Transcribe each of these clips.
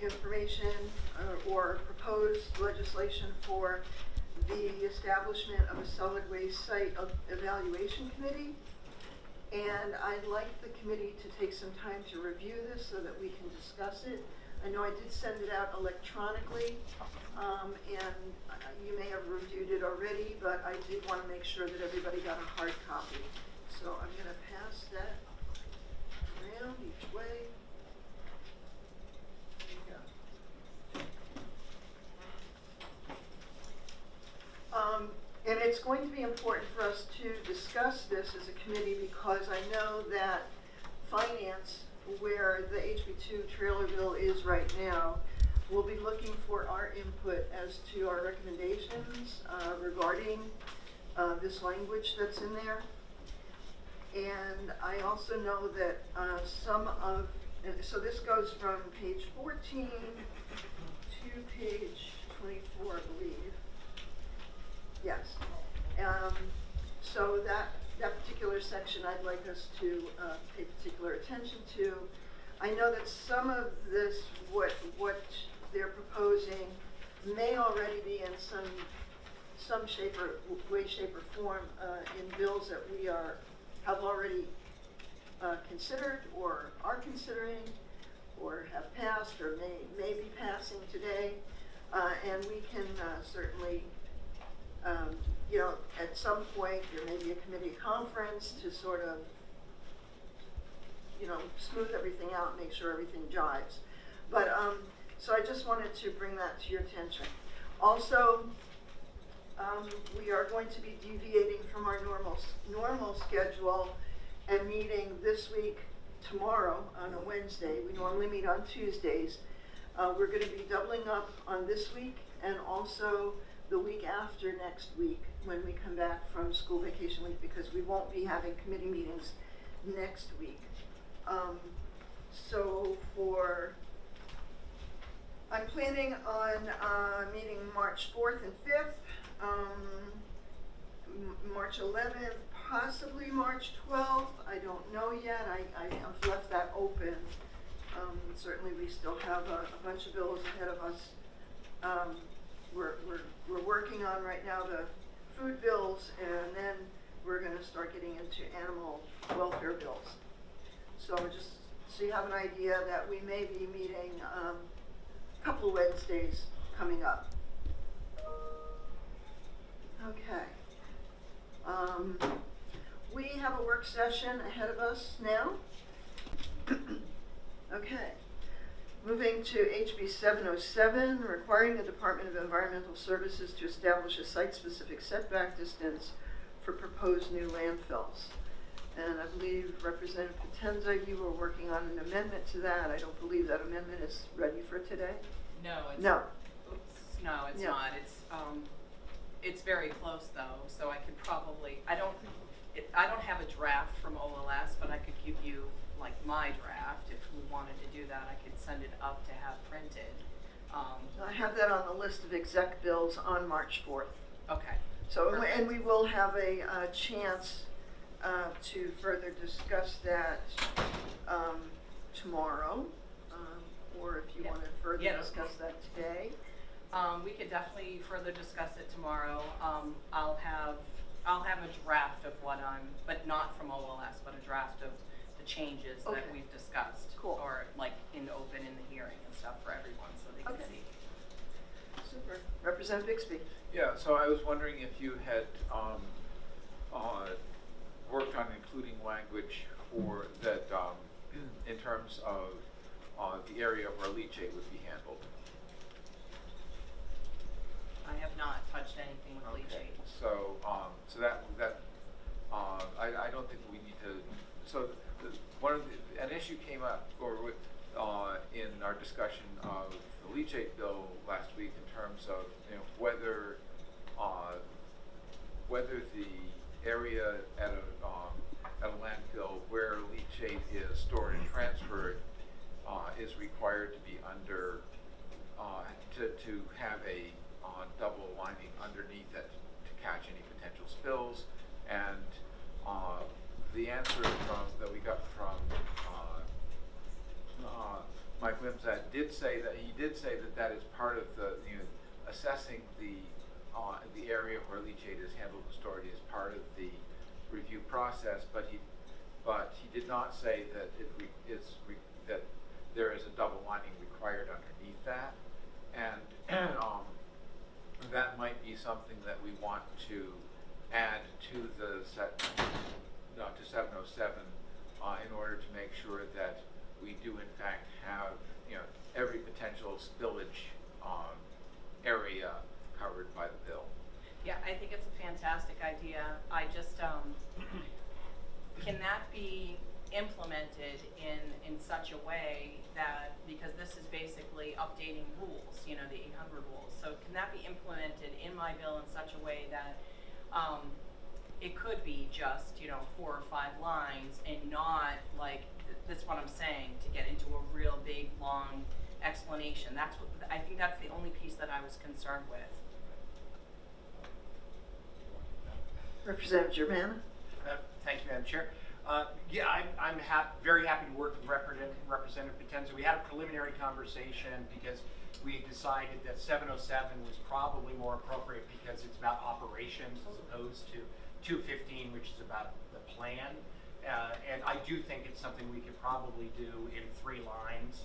information or proposed legislation for the establishment of a solid waste site evaluation committee. And I'd like the committee to take some time to review this so that we can discuss it. I know I did send it out electronically, and you may have reviewed it already, but I did want to make sure that everybody got a hard copy. So I'm going to pass that around each way. There you go. And it's going to be important for us to discuss this as a committee because I know that finance, where the HB2 trailer bill is right now, will be looking for our input as to our recommendations regarding this language that's in there. And I also know that so this goes from page 14 to page 24, I believe. Yes. So that particular section I'd like us to pay particular attention to. I know that some of this, what they're proposing, may already be in some way, shape, or form in bills that we have already considered or are considering or have passed or may be passing today. And we can certainly at some point there may be a committee conference to sort of, smooth everything out, make sure everything jives. But, so I just wanted to bring that to your attention. Also, we are going to be deviating from our normal schedule and meeting this week, tomorrow, on a Wednesday. We normally meet on Tuesdays. We're going to be doubling up on this week and also the week after next week when we come back from school vacation week, because we won't be having committee meetings next week. I'm planning on meeting March 4th and 5th, March 11th, possibly March 12th. I don't know yet. I've left that open. Certainly we still have a bunch of bills ahead of us. We're working on right now the food bills, and then we're going to start getting into animal welfare bills. So just so you have an idea that we may be meeting a couple of Wednesdays coming up. Okay. We have a work session ahead of us now. Okay. Moving to HB707, requiring the Department of Environmental Services to establish a site-specific setback distance for proposed new landfills. And I believe Representative Potenza, you were working on an amendment to that. I don't believe that amendment is ready for today. No, it's no. Oops, no, it's not. It's very close though, so I could probably I don't have a draft from OLS, but I could give you like my draft if we wanted to do that. I could send it up to have printed. I have that on the list of exec bills on March 4th. Okay. So perfect. and we will have a chance to further discuss that tomorrow, or if you want to further discuss that today. We could definitely further discuss it tomorrow. I'll have a draft of what but not from OLS, but a draft of the changes that we've discussed. Cool. Or like in the hearing and stuff for everyone so they can see. Super. Representative Bixby. Yeah, so I was wondering if you had worked on including language for that in terms of the area where leachate would be handled. I have not touched anything with leachate. So, I don't think we need to. So, an issue came up in our discussion of the leachate bill last week in terms of whether the area at a landfill where leachate is stored and transferred is required to be under to have a double lining underneath it to catch any potential spills, and the answer that we got from Mike Wimsatt did say that that is part of the, assessing the area where leachate is handled historically as part of the review process, but he did not say that that there is a double lining required underneath that, and that might be something that we want to add to the to 707 in order to make sure that we do in fact have every potential spillage area covered by the bill. Yeah, I think it's a fantastic idea. I just, can that be implemented in such a way that, because this is basically updating rules, the 800 rules, so can that be implemented in my bill in such a way that it could be just, 4 or 5 lines and not like, that's what I'm saying, to get into a real big, long explanation. That's what, I think that's the only piece that I was concerned with. Representative Germana? Thank you, Madam Chair. Yeah, I'm very happy to work with Representative Potenza. We had a preliminary conversation because we decided that 707 was probably more appropriate because it's about operations as opposed to 215, which is about the plan. And I do think it's something we could probably do in 3 lines.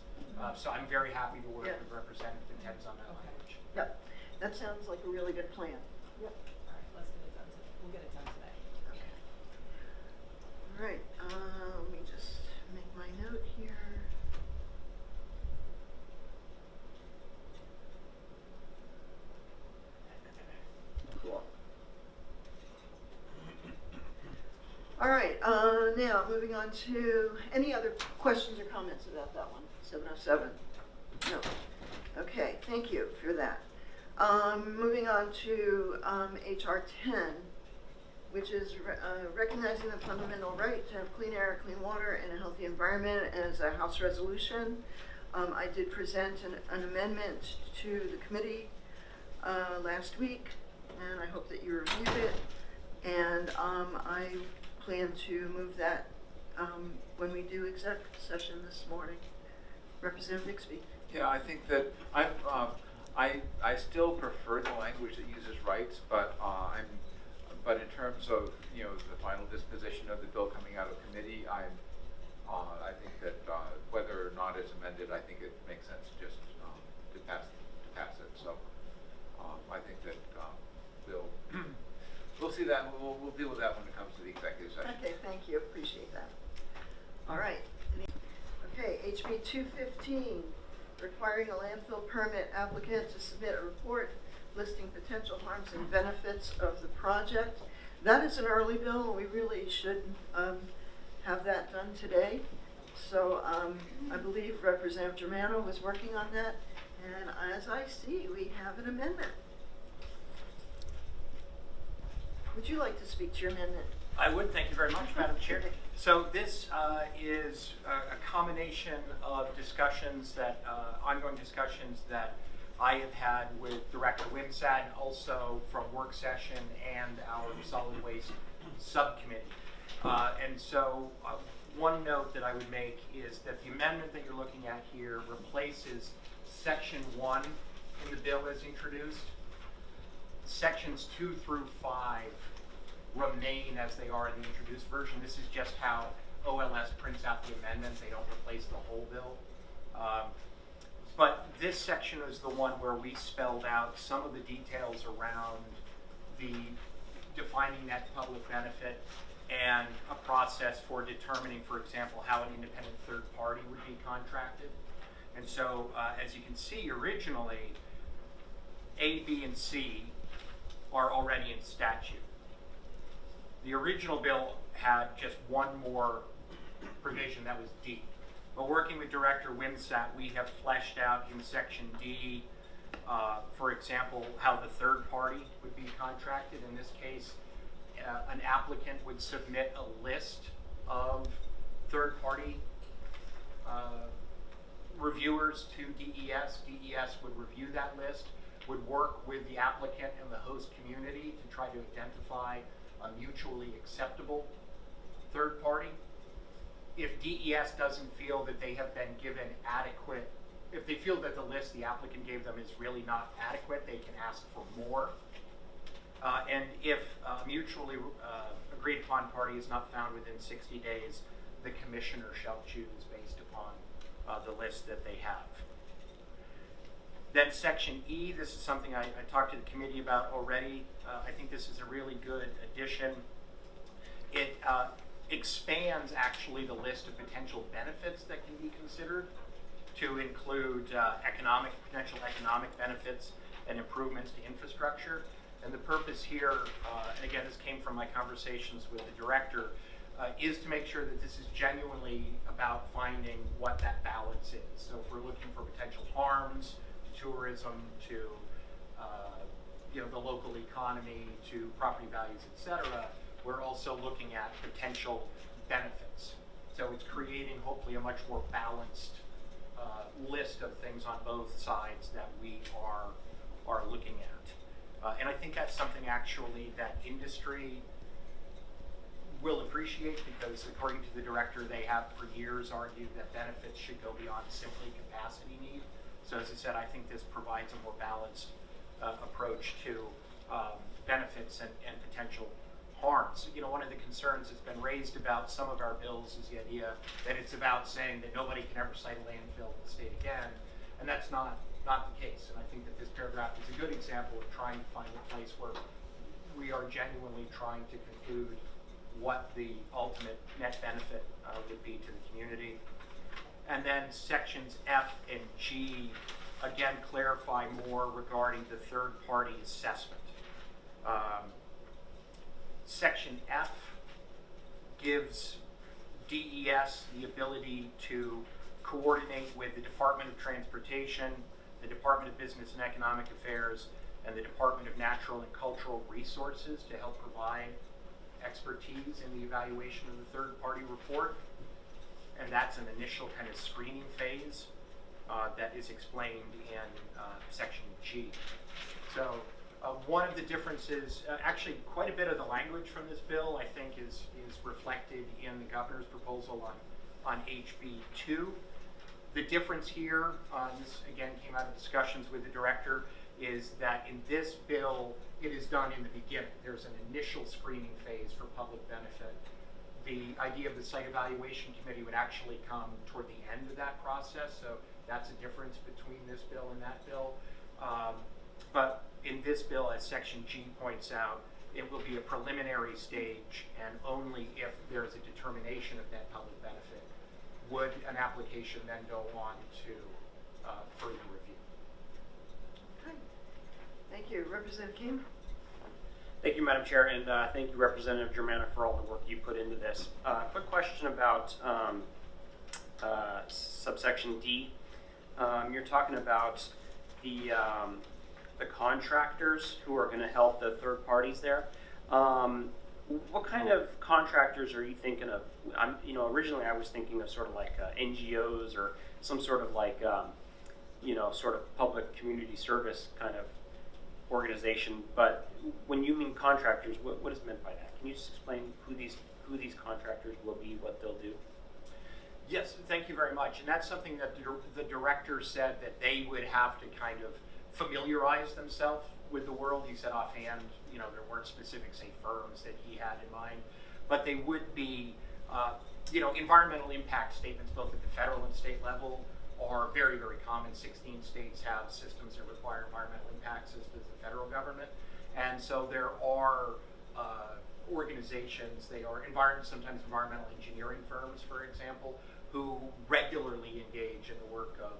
So I'm very happy to work with Representative Potenza on that language. Yep, that sounds like a really good plan. Yep. All right, let's get it done today. We'll get it done today. Okay. All right, let me just make my note here. Cool. All right, now moving on to any other questions or comments about that one, 707? No. Okay, thank you for that. Moving on to HR10, which is recognizing the fundamental right to have clean air, clean water, and a healthy environment as a House resolution. I did present an amendment to the committee last week, and I hope that you reviewed it. And I plan to move that when we do exec session this morning. Representative Bixby. Yeah, I think that I still prefer the language that uses rights, but but in terms of the final disposition of the bill coming out of committee, I think that whether or not it's amended, I think it makes sense just to pass it. So I think that we'll see that. We'll deal with that when it comes to the executive session. Okay, thank you. Appreciate that. All right. Okay, HB215, requiring a landfill permit applicant to submit a report listing potential harms and benefits of the project. That is an early bill. We really should have that done today. So I believe Representative Germano was working on that. And as I see, we have an amendment. Would you like to speak to your amendment? I would. Thank you very much, Madam Chair. So this is a combination of discussions that, ongoing discussions that I have had with Director Wimsatt, and also from work session and our solid waste subcommittee. And so one note that I would make is that the amendment that you're looking at here replaces Section 1 in the bill as introduced. Sections 2 through 5 remain as they are in the introduced version. This is just how OLS prints out the amendments. They don't replace the whole bill. But this section is the one where we spelled out some of the details around the defining net public benefit and a process for determining, for example, how an independent third party would be contracted. And so, as you can see, originally, A, B, and C are already in statute. The original bill had just one more provision, that was D. But working with Director Wimsatt, we have fleshed out in Section D, for example, how the third party would be contracted. In this case, an applicant would submit a list of third party reviewers to DES. DES would review that list, would work with the applicant and the host community to try to identify a mutually acceptable third party. If DES doesn't feel that they have been given adequate if they feel that the list the applicant gave them is really not adequate, they can ask for more. And if a mutually agreed upon party is not found within 60 days, the commissioner shall choose based upon the list that they have. Then section E, this is something I talked to the committee about already. I think this is a really good addition. It expands actually the list of potential benefits that can be considered to include potential economic benefits and improvements to infrastructure. And the purpose here, and again, this came from my conversations with the director, is to make sure that this is genuinely about finding what that balance is. So if we're looking for potential harms to tourism, to the local economy, to property values, etc., we're also looking at potential benefits. So it's creating hopefully a much more balanced list of things on both sides that we are looking at. And I think that's something actually that industry will appreciate, because according to the director, they have for years argued that benefits should go beyond simply capacity need. So as I said, I think this provides a more balanced approach to benefits and potential harms. One of the concerns that's been raised about some of our bills is the idea that it's about saying that nobody can ever cite a landfill in the state again, and that's not the case. And I think that this paragraph is a good example of trying to find a place where we are genuinely trying to conclude what the ultimate net benefit would be to the community. And then sections F and G, again, clarify more regarding the third-party assessment. Section F gives DES the ability to coordinate with the Department of Transportation, the Department of Business and Economic Affairs, and the Department of Natural and Cultural Resources to help provide expertise in the evaluation of the third-party report. And that's an initial kind of screening phase that is explained in section G. So one of the differences, actually quite a bit of the language from this bill, I think is reflected in the governor's proposal on HB2. The difference here, this again came out of discussions with the director, is that in this bill, it is done in the beginning. There's an initial screening phase for public benefit. The idea of the site evaluation committee would actually come toward the end of that process, so that's a difference between this bill and that bill. But in this bill, as section G points out, it will be a preliminary stage, and only if there's a determination of net public benefit would an application then go on to further review. Okay. Thank you. Representative Kim? Thank you, Madam Chair, and thank you, Representative Germana, for all the work you put into this. Quick question about subsection D. You're talking about the contractors who are going to help the third parties there. What kind of contractors are you thinking of? Originally I was thinking of sort of like NGOs or some sort of like, sort of public community service kind of organization. But when you mean contractors, what is meant by that? Can you just explain who these contractors will be, what they'll do? Yes, thank you very much. And that's something that the director said that they would have to kind of familiarize themselves with the world. He said offhand, there weren't specific, say, firms that he had in mind, but they would be, environmental impact statements, both at the federal and state level, are very, very common. 16 states have systems that require environmental impact systems as the federal government. And so there are organizations, they are sometimes environmental engineering firms, for example, who regularly engage in the work of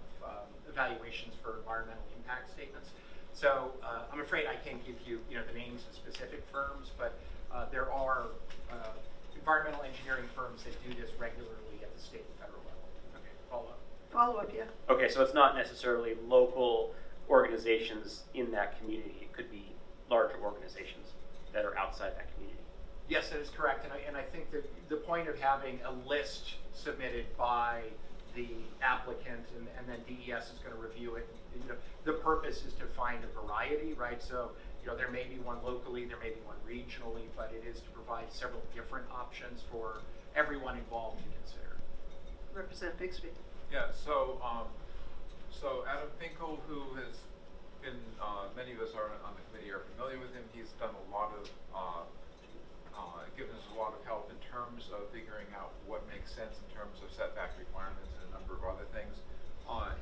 evaluations for environmental impact statements. So I'm afraid I can't give you, the names of specific firms, but there are environmental engineering firms that do this regularly at the state and federal level. Okay, follow up. Follow up, yeah. Okay, so it's not necessarily local organizations in that community. It could be larger organizations that are outside that community. Yes, that is correct. And I think that the point of having a list submitted by the applicant and then DES is going to review it. The purpose is to find a variety, right? So, there may be one locally, there may be one regionally, but it is to provide several different options for everyone involved to consider. Representative Bixby? Yeah, so So Adam Finkel, who has been, many of us are on the committee are familiar with him. He's done a lot of, given us a lot of help in terms of figuring out what makes sense in terms of setback requirements and a number of other things.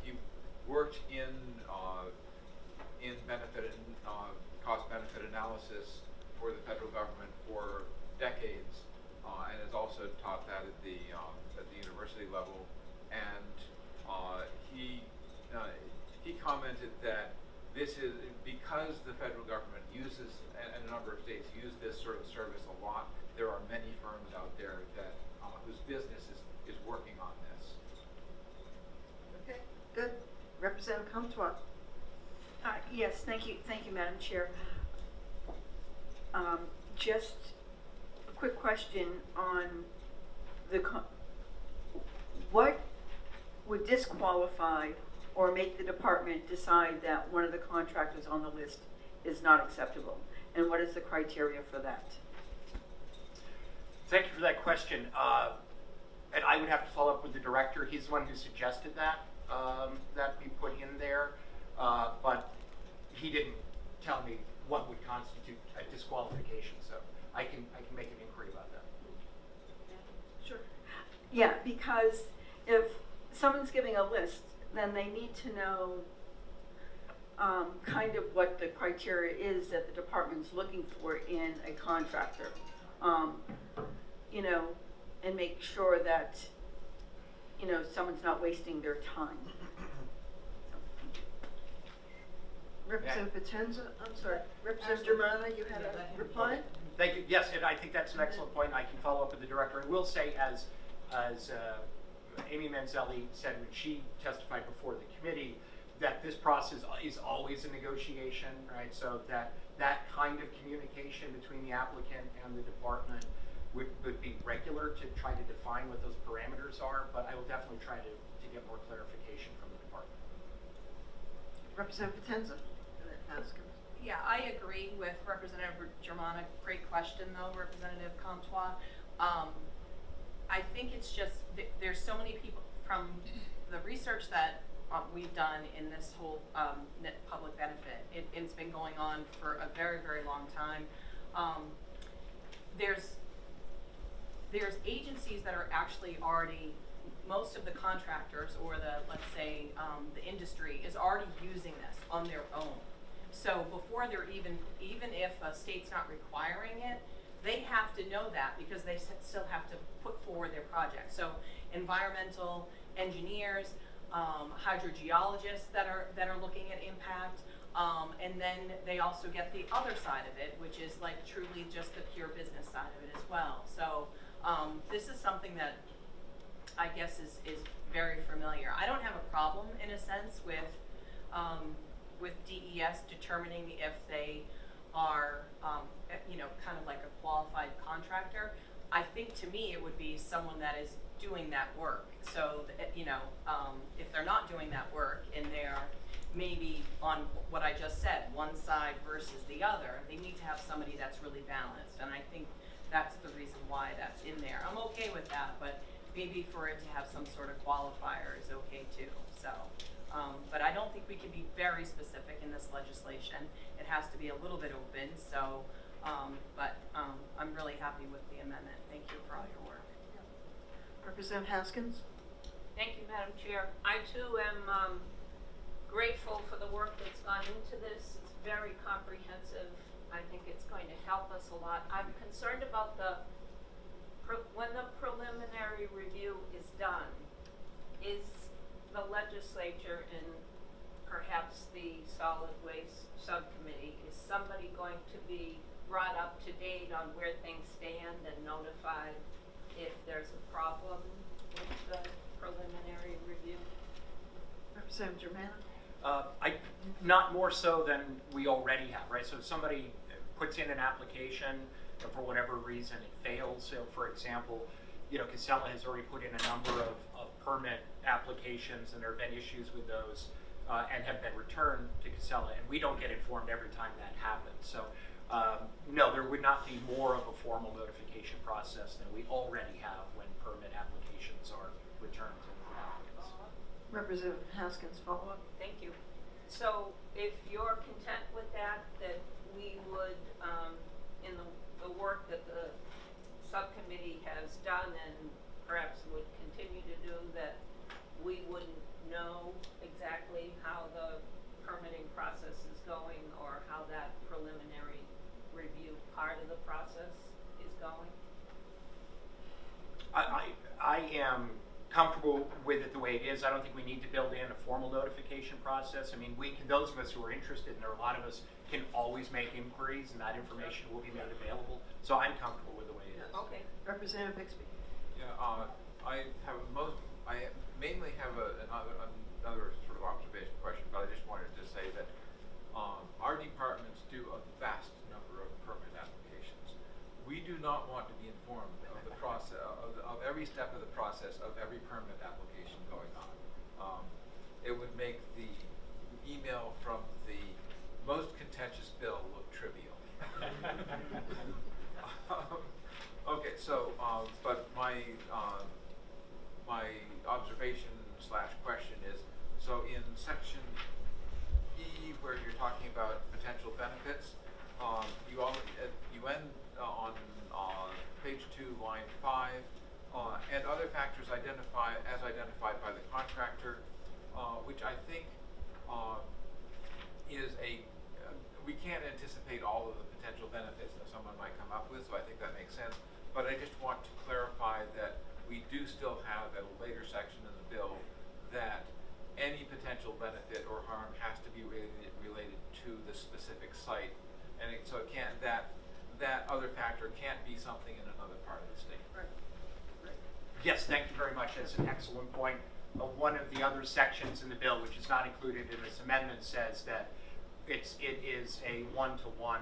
He worked in benefit and cost-benefit analysis for the federal government for decades, and has also taught that at the university level. And he commented that this is because the federal government uses, and a number of states use this sort of service a lot. There are many firms out there that whose business is working on this. Okay, good. Representative Comtois. Yes, thank you, Madam Chair. Just a quick question on what would disqualify or make the department decide that one of the contractors on the list is not acceptable? And what is the criteria for that? Thank you for that question. And I would have to follow up with the director. He's the one who suggested that, that we put in there. But he didn't tell me what would constitute a disqualification. So I can make an inquiry about that. Sure. Yeah, because if someone's giving a list, then they need to know kind of what the criteria is that the department's looking for in a contractor. You know, and make sure that, you know, someone's not wasting their time. Representative Potenza, I'm sorry. Representative Germana, you had a reply? Thank you. Yes, and I think that's an excellent point. I can follow up with the director. I will say, as Amy Manzelli said when she testified before the committee, that this process is always a negotiation, right? So that kind of communication between the applicant and the department would be regular to try to define what those parameters are, but I will definitely try to get more clarification from the department. Representative Potenza and then Haskins. Yeah, I agree with Representative Germana. Great question, though, Representative Comtois. I think it's just there's so many people from the research that we've done in this whole public benefit. It's been going on for a very, very long time. There's agencies that are actually already, most of the contractors or let's say the industry is already using this on their own. So before they're even if a state's not requiring it, they have to know that because they still have to put forward their project. So environmental engineers, hydrogeologists that are looking at impact, and then they also get the other side of it, which is like truly just the pure business side of it as well. So this is something that I guess is very familiar. I don't have a problem in a sense with DES determining if they are, you know, kind of like a qualified contractor. I think to me it would be someone that is doing that work. So, you know, if they're not doing that work and they're maybe on what I just said, one side versus the other, they need to have somebody that's really balanced. And I think that's the reason why that's in there. I'm okay with that, but maybe for it to have some sort of qualifier is okay too. So, but I don't think we can be very specific in this legislation. It has to be a little bit open. So, I'm really happy with the amendment. Thank you for all your work. Representative Haskins. Thank you, Madam Chair. I too am grateful for the work that's gone into this. It's very comprehensive. I think it's going to help us a lot. I'm concerned about when the preliminary review is done, is the legislature and perhaps the solid waste subcommittee, is somebody going to be brought up to date on where things stand and notified if there's a problem with the preliminary review? Representative Germana. Not more so than we already have, right? So if somebody puts in an application and for whatever reason it fails, so for example, you know, Casella has already put in a number of permit applications and there have been issues with those and have been returned to Casella, and we don't get informed every time that happens. So no, there would not be more of a formal notification process than we already have when permit applications are returned to applicants. Representative Haskins, follow up. Thank you. So if you're content with that, that we would, in the work that the subcommittee has done and perhaps would continue to do, that we wouldn't know exactly how the permitting process is going or how that preliminary review part of the process is going? I am comfortable with it the way it is. I don't think we need to build in a formal notification process. I mean, those of us who are interested, and there are a lot of us, can always make inquiries, and that information will be made available. So I'm comfortable with the way it is. Okay. Representative Bixby. Yeah, I mainly have another sort of observation question, but I just wanted to say that our departments do a vast number of permit applications. We do not want to be informed of the process, of every step of the process of every permit application going on. It would make the email from the most contentious bill look trivial. Okay, so, but my observation / question is, so in section E, where you're talking about potential benefits, you end on page 2, line 5, and other factors identified by the contractor, which I think is we can't anticipate all of the potential benefits that someone might come up with, so I think that makes sense. But I just want to clarify that we do still have at a later section in the bill that any potential benefit or harm has to be related to the specific site, and so it can't that other factor can't be something in another part of the state. Right. Yes, thank you very much. That's an excellent point. One of the other sections in the bill, which is not included in this amendment, says that it is a one-to-one,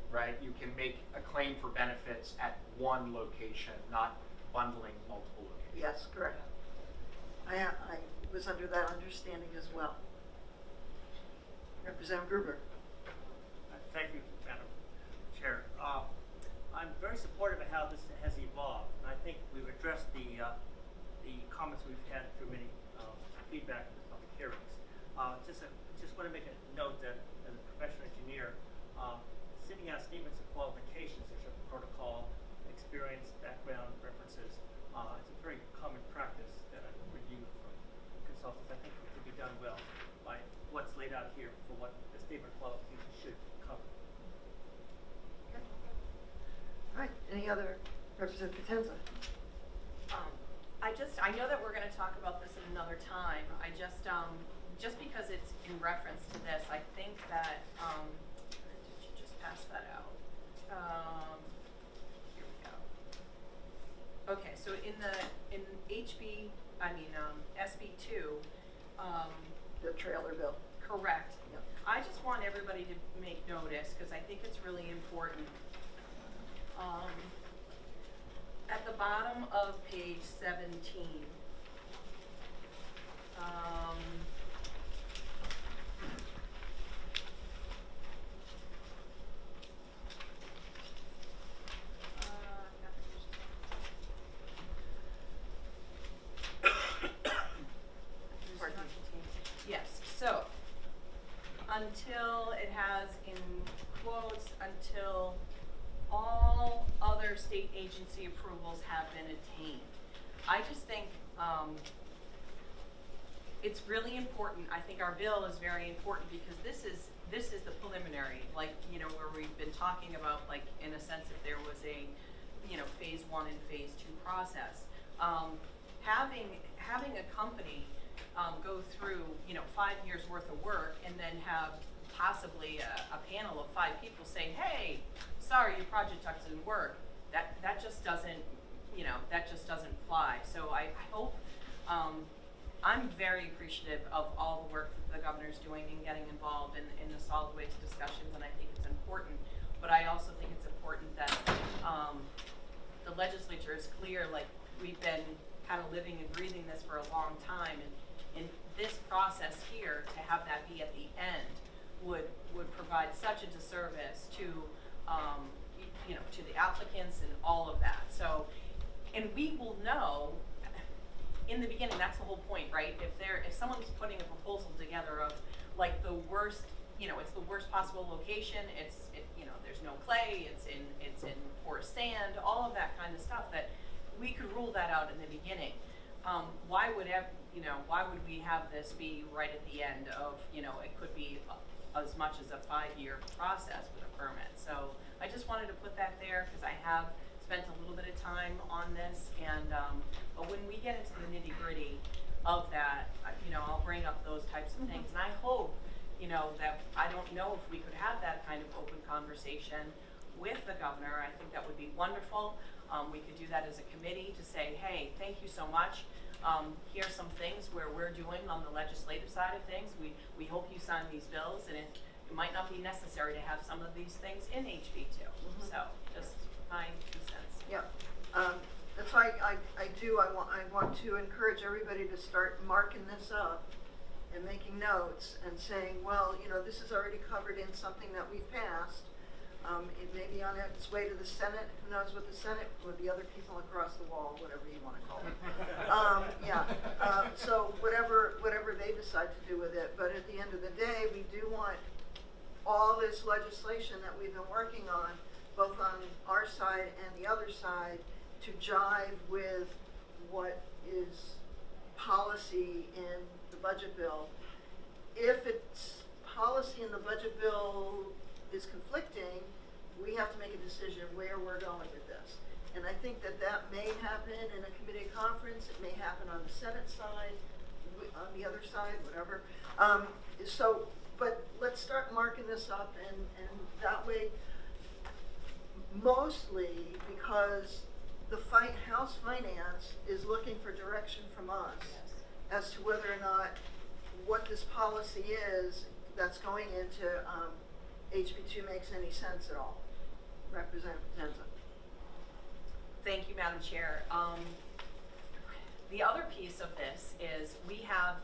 right? You can make a claim for benefits at one location, not bundling multiple locations. Yes, correct. I was under that understanding as well. Representative Gruber. Thank you, Madam Chair. I'm very supportive of how this has evolved, and I think we've addressed the comments we've had through many feedback in the public hearings. Just want to make a note that as a professional engineer, sending out statements of qualifications, there's a protocol, experience, background, references. It's a very common practice that I've reviewed from consultants. I think it could be done well by what's laid out here for what the statement of qualifications should cover. Okay. All right. Any other? Representative Potenza. I know that we're going to talk about this at another time. I just because it's in reference to this, I think that, did you just pass that out? Here we go. Okay, so in SB2, The trailer bill. correct. Yep. I just want everybody to make notice because I think it's really important. At the bottom of page 17, yes, so until it has in quotes, until all other state agency approvals have been attained. I just think it's really important. I think our bill is very important because this is the preliminary, like, you know, where we've been talking about, like, in a sense, if there was a, you know, phase 1 and phase 2 process. Having a company go through, you know, 5 years worth of work and then have possibly a panel of 5 people say, hey, sorry, your project doesn't work. That just doesn't, you know, that just doesn't fly. So I hope, I'm very appreciative of all the work that the governor's doing in getting involved in the solid waste discussions, and I think it's important. But I also think it's important that the legislature is clear, like, we've been kind of living and breathing this for a long time, and this process here, to have that be at the end, would provide such a disservice to, you know, to the applicants and all of that. So, and we will know in the beginning, that's the whole point, right? If someone's putting a proposal together of like the worst, it's the worst possible location, there's no clay, it's in porous sand, all of that kind of stuff, that we could rule that out in the beginning. Why would we have this be right at the end of, it could be as much as a 5-year process with a permit. So I just wanted to put that there because I have spent a little bit of time on this, and but when we get into the nitty gritty of that, I'll bring up those types of things, and I hope, that I don't know if we could have that kind of open conversation with the governor. I think that would be wonderful. We could do that as a committee to say, hey, thank you so much. Here's some things where we're doing on the legislative side of things. We hope you sign these bills, and it might not be necessary to have some of these things in HB2. So just my 2 cents. Yeah. That's why I want to encourage everybody to start marking this up and making notes and saying, well, this is already covered in something that we've passed. It may be on its way to the Senate. Who knows what the Senate, or the other people across the wall, whatever you want to call it. So whatever they decide to do with it. But at the end of the day, we do want all this legislation that we've been working on, both on our side and the other side, to jive with what is policy in the budget bill. If it's policy in the budget bill is conflicting, we have to make a decision where we're going with this. And I think that may happen in a committee conference. It may happen on the Senate side, on the other side, whatever. But let's start marking this up, and that way, mostly because the House Finance is looking for direction from us as to whether or not what this policy is that's going into HB2 makes any sense at all. Representative Potenza. Thank you, Madam Chair. The other piece of this is we have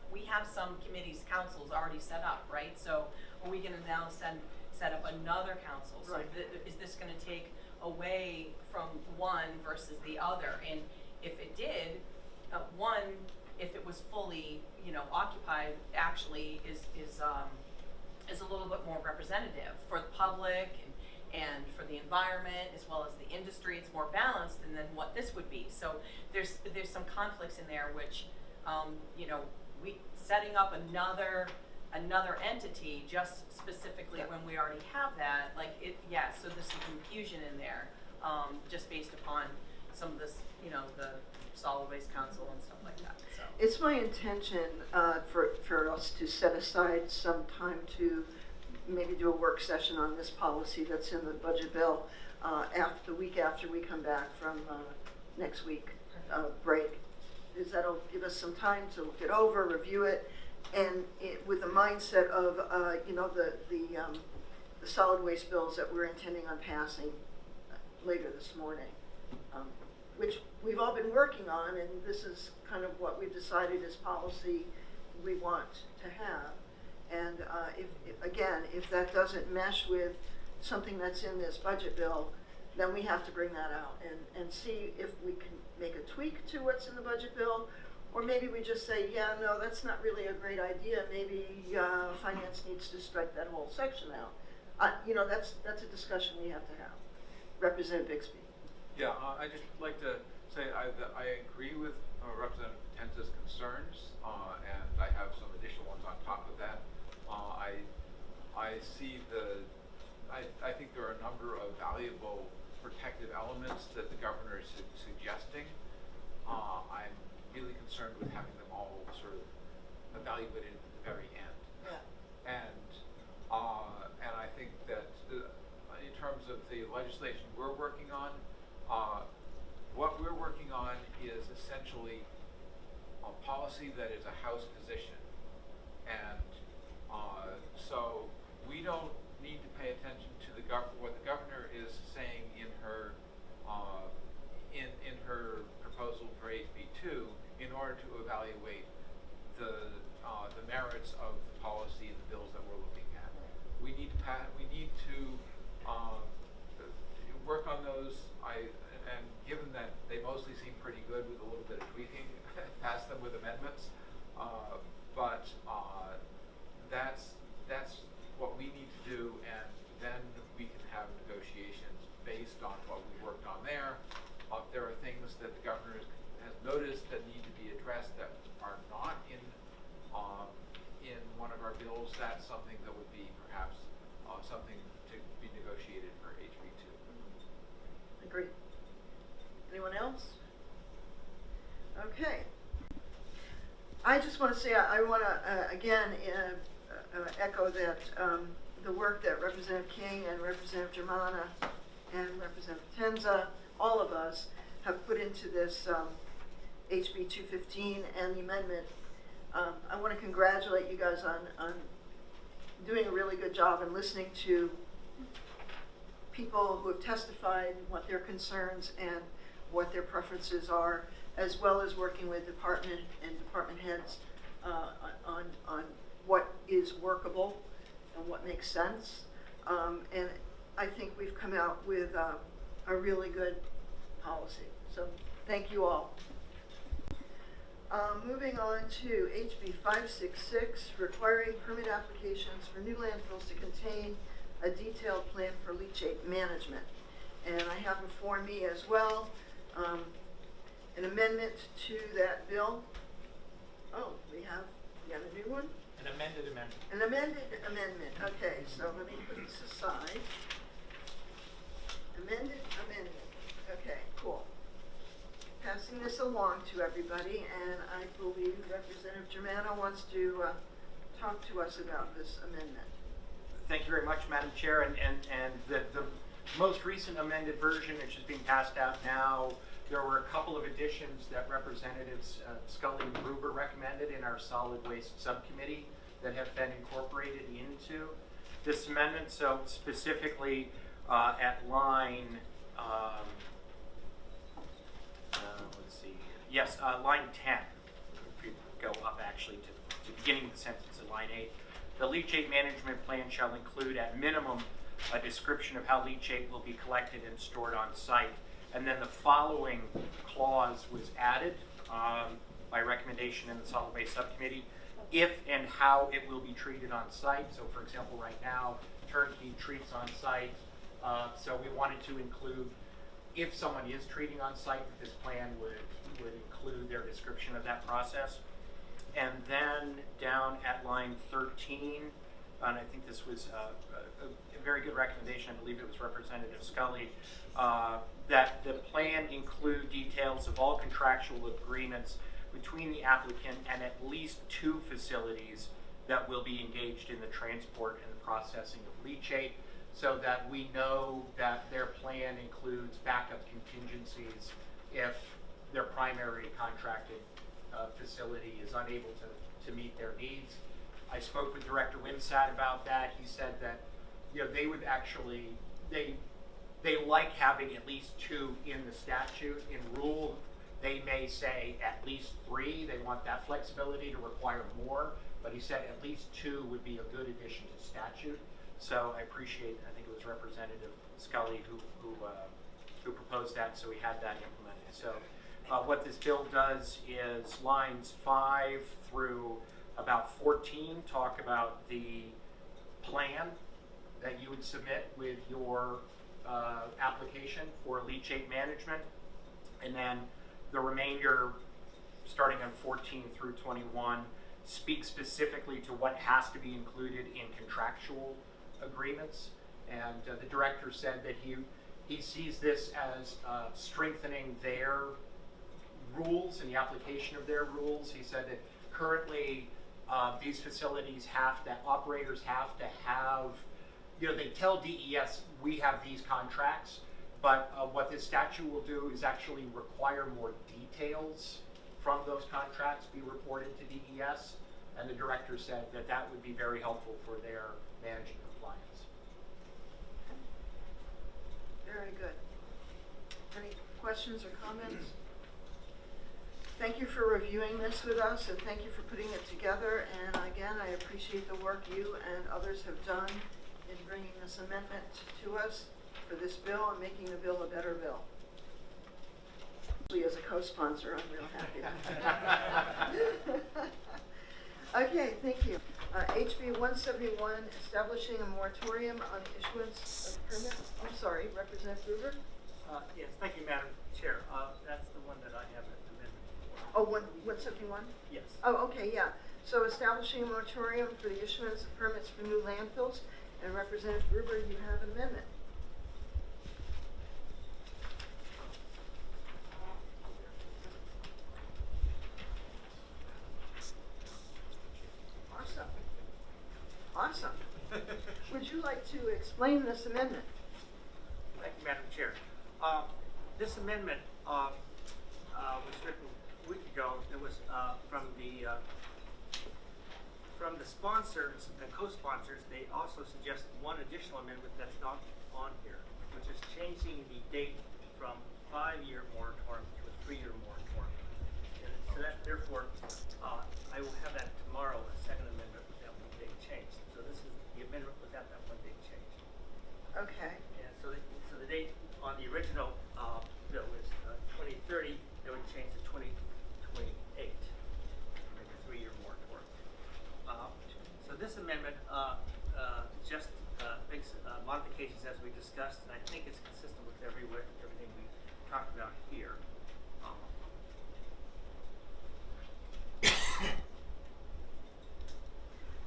some committees, councils already set up, right? So are we going to now set up another council? So right. Is this going to take away from one versus the other? And if it did, one, if it was fully, occupied, actually is a little bit more representative for the public and for the environment as well as the industry. It's more balanced than what this would be. So there's some conflicts in there, which we setting up another entity just specifically when we already have that, so there's some confusion in there, just based upon some of this, the solid waste council and stuff like that. So it's my intention for us to set aside some time to maybe do a work session on this policy that's in the budget bill the week after we come back from next week break. That'll give us some time to look it over, review it, and with the mindset of the solid waste bills that we're intending on passing later this morning, which we've all been working on, and this is kind of what we've decided is policy we want to have. And if that doesn't mesh with something that's in this budget bill, then we have to bring that out and see if we can make a tweak to what's in the budget bill, or maybe we just say, yeah, no, that's not really a great idea. Maybe finance needs to strike that whole section out. That's a discussion we have to have. Representative Bixby. Yeah, I just like to say I agree with Representative Potenza's concerns, and I have some additional ones on top of that. I see I think there are a number of valuable protective elements that the governor is suggesting. I'm really concerned with having them all sort of evaluated at the very end. Yeah. And I think that in terms of the legislation we're working on, what we're working on is essentially a policy that is a House position. And so we don't need to pay attention to what the governor is saying in her in her proposal for HB2 in order to evaluate the merits of the policy and the bills that we're looking at. We need to work on those. And given that they mostly seem pretty good with a little bit of tweaking, pass them bills, that's something that would be perhaps something to be negotiated for HB2. Agreed. Anyone else? Okay. I just want to say, I want to, again, echo that the work that Representative King and Representative Germana and Representative Tenza, all of us, have put into this HB215 and the amendment. I want to congratulate you guys on doing a really good job and listening to people who have testified, what their concerns and what their preferences are, as well as working with department and department heads on what is workable and what makes sense. And I think we've come out with a really good policy. So thank you all. Moving on to HB566, requiring permit applications for new landfills to contain a detailed plan for leachate management. And I have before me as well an amendment to that bill. Oh, we have a new one? An amended amendment. An amended amendment. Okay, so let me put this aside. Amended amendment. Okay, cool. Passing this along to everybody, and I believe Representative Germana wants to talk to us about this amendment. Thank you very much, Madam Chair. And the most recent amended version, which is being passed out now, there were a couple of additions that Representatives Scully and Gruber recommended in our solid waste subcommittee that have been incorporated into this amendment. So specifically at line, let's see, yes, line 10, if you go up actually to the beginning of the sentence in line 8, the leachate management plan shall include at minimum a description of how leachate will be collected and stored on site. And then the following clause was added by recommendation in the solid waste subcommittee, if and how it will be treated on site. So for example, right now, turnkey treats on site. So we wanted to include, if someone is treating on site, that this plan would include their description of that process. And then down at line 13, and I think this was a very good recommendation, I believe it was Representative Scully, that the plan include details of all contractual agreements between the applicant and at least 2 facilities that will be engaged in the transport and the processing of leachate, so that we know that their plan includes backup contingencies if their primary contracted facility is unable to meet their needs. I spoke with Director Wimsatt about that. He said that they would actually, they like having at least 2 in the statute. In rule, they may say at least 3. They want that flexibility to require more, but he said at least 2 would be a good addition to statute. So I appreciate, I think it was Representative Scully who proposed that, so we had that implemented. So what this bill does is lines 5 through about 14 talk about the plan that you would submit with your application for leachate management, and then the remainder, starting on 14 through 21, speaks specifically to what has to be included in contractual agreements. And the director said that he sees this as strengthening their rules and the application of their rules. He said that currently these facilities operators have to have, they tell DES we have these contracts, but what this statute will do is actually require more details from those contracts be reported to DES, and the director said that that would be very helpful for their managing compliance. Very good. Any questions or comments? Thank you for reviewing this with us, and thank you for putting it together. And again, I appreciate the work you and others have done in bringing this amendment to us for this bill and making the bill a better bill. As a co-sponsor, I'm real happy. Okay, thank you. HB171, establishing a moratorium on issuance of permits. I'm sorry, Representative Gruber? Yes, thank you, Madam Chair. That's the one that I have an amendment for. Oh, 171? Yes. Oh, okay, yeah. So establishing a moratorium for the issuance of permits for new landfills, and Representative Gruber, you have an amendment. Awesome. Awesome. Would you like to explain this amendment? Thank you, Madam Chair. This amendment was written a week ago. It was from the sponsors, the co-sponsors. They also suggested one additional amendment that's not on here, which is changing the date from 5-year moratorium to a 3-year moratorium. And so that, therefore, I will have that tomorrow, a second amendment with that one date changed. So this is the amendment without that one date changed. Okay. Yeah, so the date on the original bill was 2030. They would change to 2028, make a 3-year moratorium. So this amendment just makes modifications as we discussed, and I think it's consistent with everything we talked about here.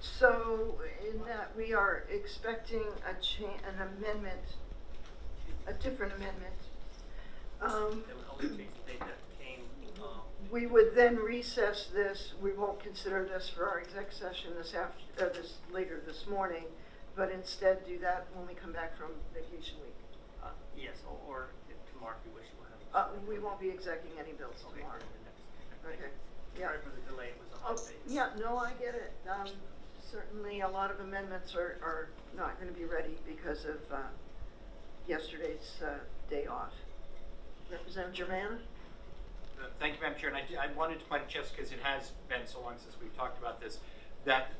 So in that we are expecting an amendment, a different amendment. They would only change the date that came. We would then recess this. We won't consider this for our exec session later this morning, but instead do that when we come back from vacation week. Yes, or if tomorrow if you wish, we'll have. We won't be execing any bills Okay, tomorrow. during the next. Okay. Yeah. Sorry for the delay. It was a Oh, holiday. yeah, no, I get it. Certainly a lot of amendments are not going to be ready because of yesterday's day off. Representative Germana? Thank you, Madam Chair. And I wanted to point out, just because it has been so long since we've talked about this, that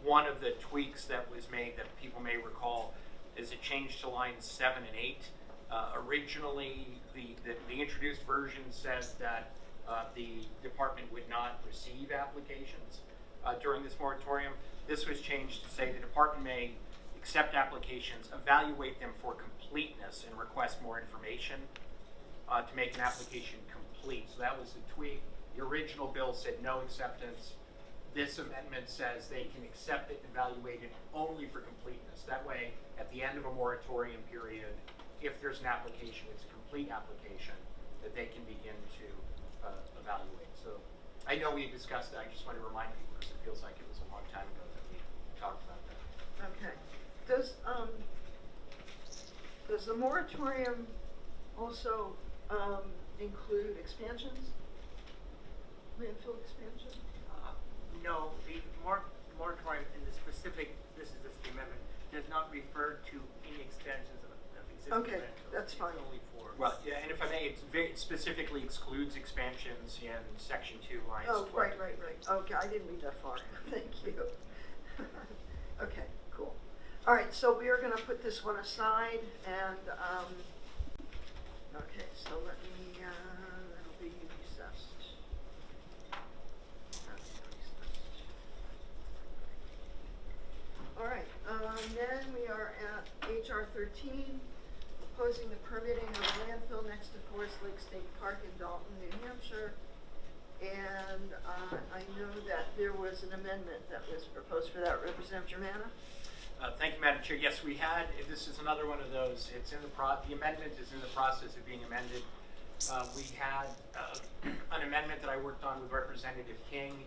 one of the tweaks that was made that people may recall is a change to lines 7 and 8. Originally, the introduced version says that the department would not receive applications during this moratorium. This was changed to say the department may accept applications, evaluate them for completeness, and request more information to make an application complete. So that was the tweak. The original bill said no acceptance. This amendment says they can accept it and evaluate it only for completeness. That way, at the end of a moratorium period, if there's an application, it's a complete application that they can begin to evaluate. So I know we discussed that. I just want to remind people because it feels like it was a long time ago that we talked about that. Okay. Does the moratorium also include expansions? Landfill expansion? No, the moratorium in the specific, this is just the amendment, does not refer to any expansions of existing Okay, landfills. that's fine. It's only for. Well, yeah, and if I may, it specifically excludes expansions in Section 2, lines 12. Oh, right. Okay, I didn't read that far. Thank you. Okay, cool. All right, so we are going to put this one aside, and okay, so let me. That'll be recessed. All right, then we are at HR13, proposing the permitting of a landfill next to Forest Lake State Park in Dalton, New Hampshire. And I know that there was an amendment that was proposed for that. Representative Germana? Thank you, Madam Chair. Yes, we had. This is another one of those. It's in the amendment is in the process of being amended. We had an amendment that I worked on with Representative King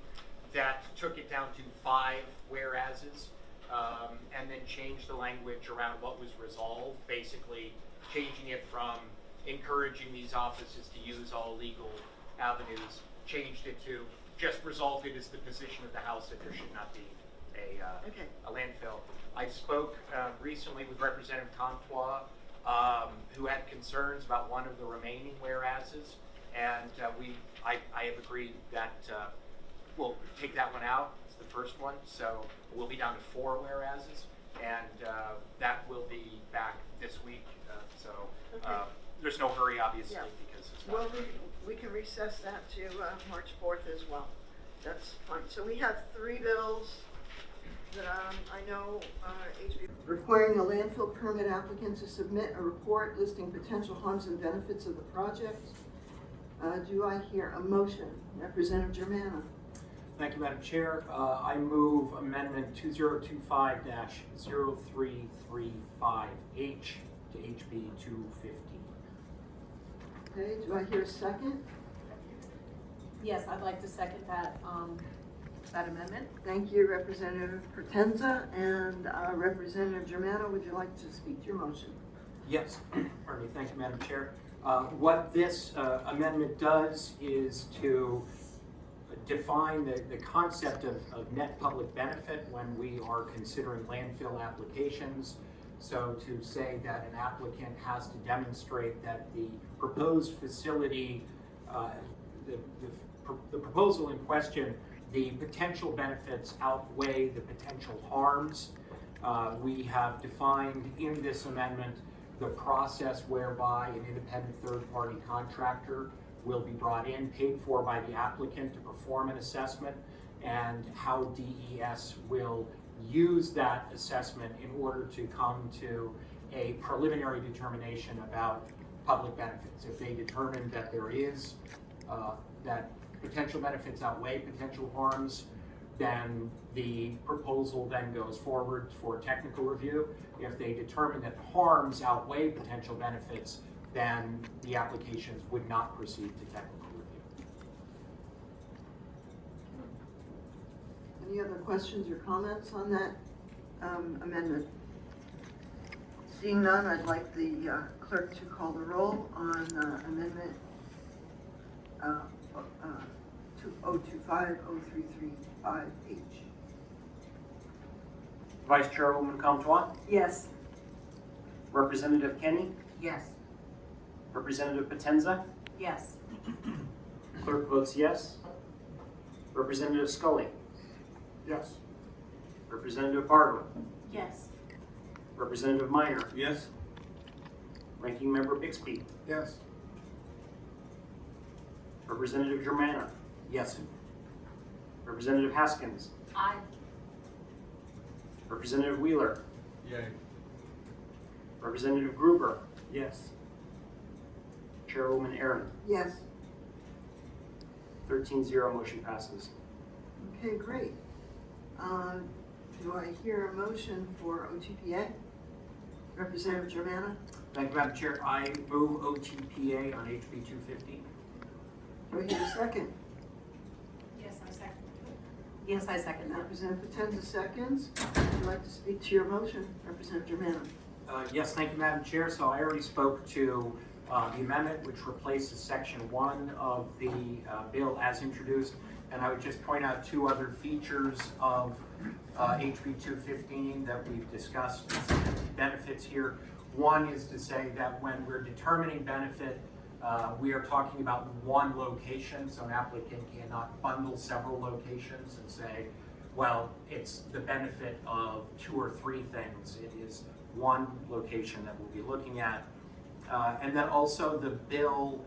that took it down to 5 whereases, and then changed the language around what was resolved, basically changing it from encouraging these offices to use all legal avenues, changed it to just resolve it as the position of the House that there should not be a landfill. I spoke recently with Representative Comtois, who had concerns about one of the remaining whereases, and I have agreed that we'll take that one out. It's the first one, so we'll be down to 4 whereases, and that will be back this week. There's no hurry, obviously, because it's not. Well, we can recess that to March 4th as well. That's fine. So we have 3 bills that I know HB requiring a landfill permit applicant to submit a report listing potential harms and benefits of the project. Do I hear a motion? Representative Germana? Thank you, Madam Chair. I move Amendment 2025-0335H to HB215. Okay, do I hear a second? Yes, I'd like to second that, that amendment. Thank you, Representative Potenza, and Representative Germano, would you like to speak to your motion? Yes, pardon me, thank you, Madam Chair. What this amendment does is to define the concept of net public benefit when we are considering landfill applications. So to say that an applicant has to demonstrate that the proposed facility, the proposal in question, the potential benefits outweigh the potential harms. We have defined in this amendment the process whereby an independent third-party contractor will be brought in, paid for by the applicant to perform an assessment, and how DES will use that assessment in order to come to a preliminary determination about public benefits. If they determine that there is, that potential benefits outweigh potential harms, then the proposal then goes forward for technical review. If they determine that harms outweigh potential benefits, then the applications would not proceed to technical review. Any other questions or comments on that amendment? Seeing none, I'd like the clerk to call the roll on amendment 2025-0335H. Vice Chairwoman Comtois, Yes. Representative Kenny, Yes. Representative Potenza, Yes. clerk votes yes. Representative Scully, Yes. Representative Barber, Yes. Representative Minor, Yes. Ranking Member Bixby, Yes. Representative Germana, Yes. Representative Haskins, Aye. Representative Wheeler, Yay. Representative Gruber, Yes. Chairwoman Aron. Yes. 13-0, motion passes. Okay, great. Do I hear a motion for OTPA? Representative Germana? Thank you, Madam Chair. I move OTPA on HB215. Do I hear a second? Yes, I second. Yes, I second that. Representative Potenza seconds. Would you like to speak to your motion? Representative Germana? Yes, thank you, Madam Chair. So I already spoke to the amendment which replaces Section 1 of the bill as introduced, and I would just point out two other features of HB215 that we've discussed, benefits here. One is to say that when we're determining benefit, we are talking about one location, so an applicant cannot bundle several locations and say, well, it's the benefit of 2 or 3 things. It is one location that we'll be looking at. And then also the bill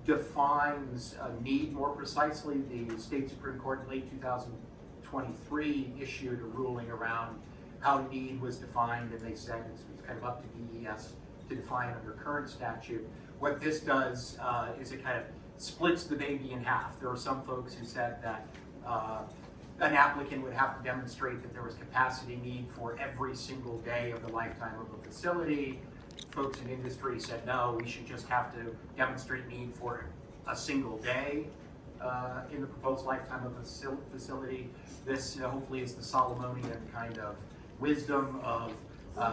defines a need more precisely. The State Supreme Court in late 2023 issued a ruling around how need was defined, and they said it's kind of up to DES to define under current statute. What this does is it kind of splits the baby in half. There are some folks who said that an applicant would have to demonstrate that there was capacity need for every single day of the lifetime of a facility. Folks in industry said, no, we should just have to demonstrate need for a single day in the proposed lifetime of a facility. This hopefully is the Solomonian kind of wisdom of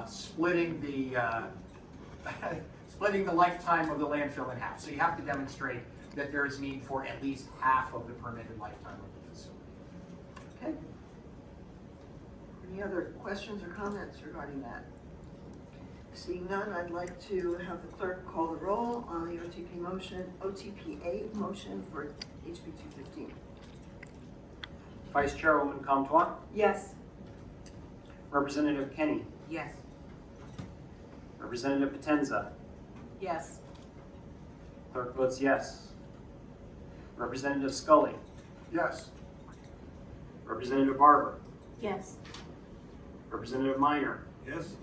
splitting the splitting the lifetime of the landfill in half. So you have to demonstrate that there is need for at least half of the permitted lifetime of the facility. Okay. Any other questions or comments regarding that? Seeing none, I'd like to have the clerk call the roll on the OTPA motion for HB215. Vice Chairwoman Comtois, Yes. Representative Kenny, Yes. Representative Potenza, Yes. clerk votes yes. Representative Scully, Yes. Representative Barber, Yes. Representative Minor, Yes.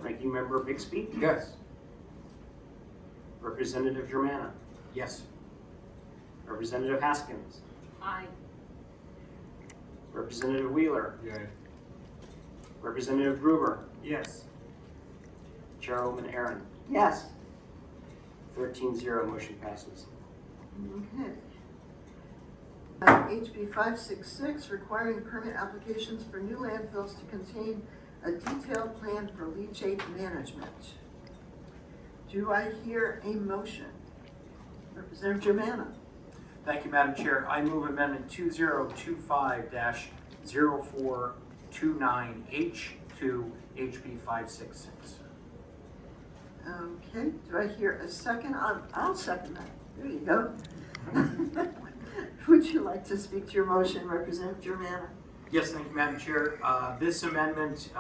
Ranking Member Bixby, Yes. Representative Germana, Yes. Representative Haskins, Aye. Representative Wheeler. Yay. Representative Gruber. Yes. Chairwoman Aron. Yes. 13-0, motion passes. Okay. HB566, requiring permit applications for new landfills to contain a detailed plan for leachate management. Do I hear a motion? Representative Germana. Thank you, Madam Chair. I move Amendment 2025-0429H to HB566. Okay, do I hear a second? I'll second that. There you go. Would you like to speak to your motion, Representative Germana? Yes, thank you, Madam Chair. This amendment,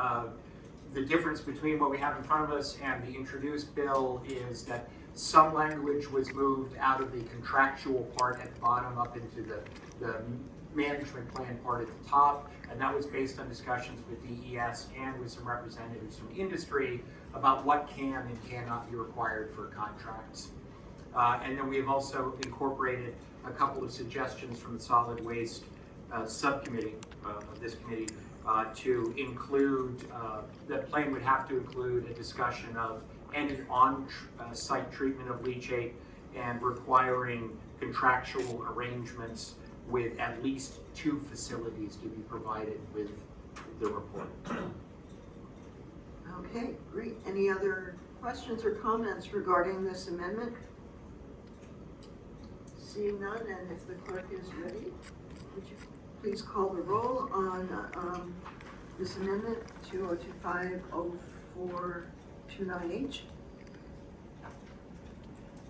the difference between what we have in front of us and the introduced bill is that some language was moved out of the contractual part at the bottom up into the management plan part at the top, and that was based on discussions with DES and with some representatives from industry about what can and cannot be required for contracts. And then we have also incorporated a couple of suggestions from the solid waste subcommittee of this committee to include, the plan would have to include a discussion of any on-site treatment of leachate and requiring contractual arrangements with at least 2 facilities to be provided with the report. Okay, great. Any other questions or comments regarding this amendment? Seeing none, and if the clerk is ready, would you please call the roll on this amendment, 2025-0429H?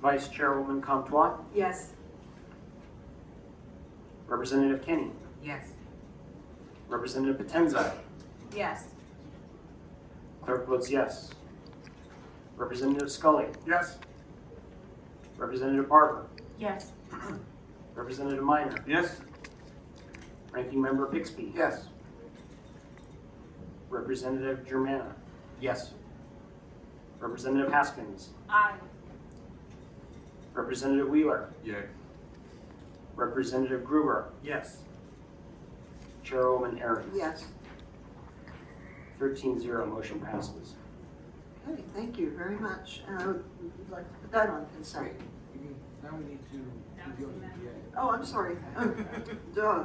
Vice Chairwoman Comtois. Yes. Representative Kenny. Yes. Representative Potenza. Yes. Clerk votes yes. Representative Scully. Yes. Representative Barber. Yes. Representative Minor. Yes. Ranking Member Bixby. Yes. Representative Germana. Yes. Representative Haskins. Aye. Representative Wheeler. Yay. Representative Gruber. Yes. Chairwoman Aron. Yes. 13-0, motion passes. Okay, thank you very much. And I would like to put that on consent. Now we need to do the OTPA. Oh, I'm sorry. Duh.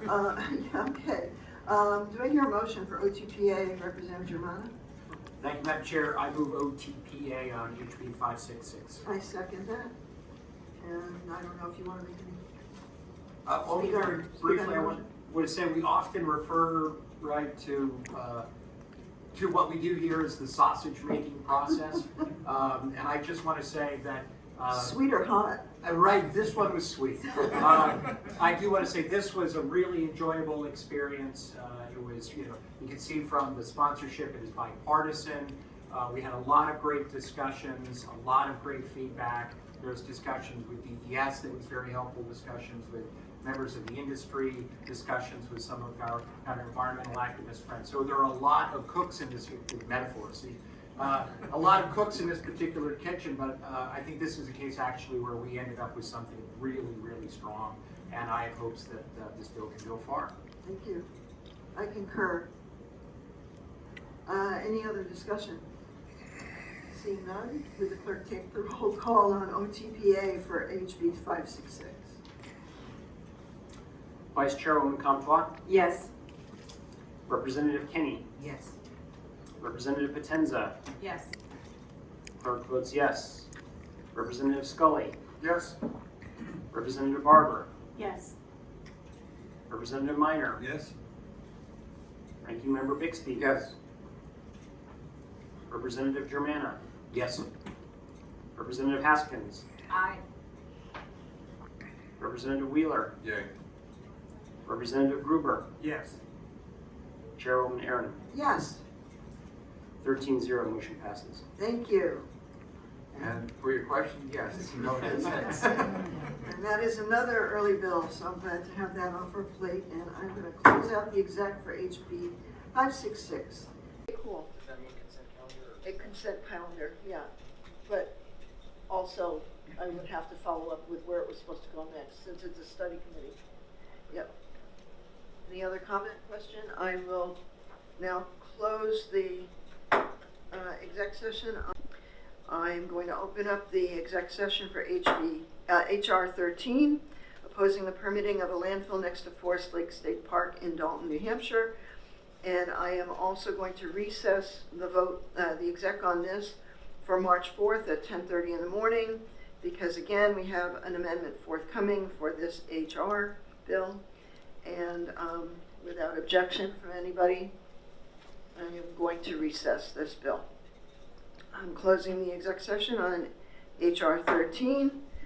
Yeah, okay. Do I hear a motion for OTPA, Representative Germana? Thank you, Madam Chair. I move OTPA on HB566. I second that. And I don't know if you want to make any. Only Speak on- very speak briefly, on I your want motion. to say we often refer to what we do here as the sausage making process. And I just want to say that Sweet or hot? right, this one was sweet. I do want to say this was a really enjoyable experience. It was, you can see from the sponsorship, it is bipartisan. We had a lot of great discussions, a lot of great feedback. There's discussions with DES that was very helpful, discussions with members of the industry, discussions with some of our environmental activist friends. So there are a lot of cooks in this, metaphor, see? A lot of cooks in this particular kitchen, but I think this is a case actually where we ended up with something really, really strong, and I have hopes that this bill can go far. Thank you. I concur. Any other discussion? Seeing none, would the clerk take the roll call on OTPA for HB 566? Vice Chairwoman Comtois. Yes. Representative Kenny. Yes. Representative Potenza. Yes. Clerk votes yes. Representative Scully. Yes. Representative Barber. Yes. Representative Minor. Yes. Ranking Member Bixby. Yes. Representative Germana. Yes. Representative Haskins. Aye. Representative Wheeler. Yay. Representative Gruber. Yes. Chairwoman Aron. Yes, 13-0, motion passes. thank you. And for your question, yes. No, And that is another early bill, so I'm glad to have that off our plate, and I'm going to close out the exec for HB 566. Cool. Does that mean consent calendar? A consent calendar, yeah, but also I would have to follow up with where it was supposed to go next, since it's a study committee. Yep. Any other comment, question? I will now close the exec session. I'm going to open up the exec session for HR13, opposing the permitting of a landfill next to Forest Lake State Park in Dalton, New Hampshire. And I am also going to recess the vote, the exec on this for March 4th at 10:30 in the morning, because again, we have an amendment forthcoming for this HR bill. And without objection from anybody, I am going to recess this bill. I'm closing the exec session on HR 13.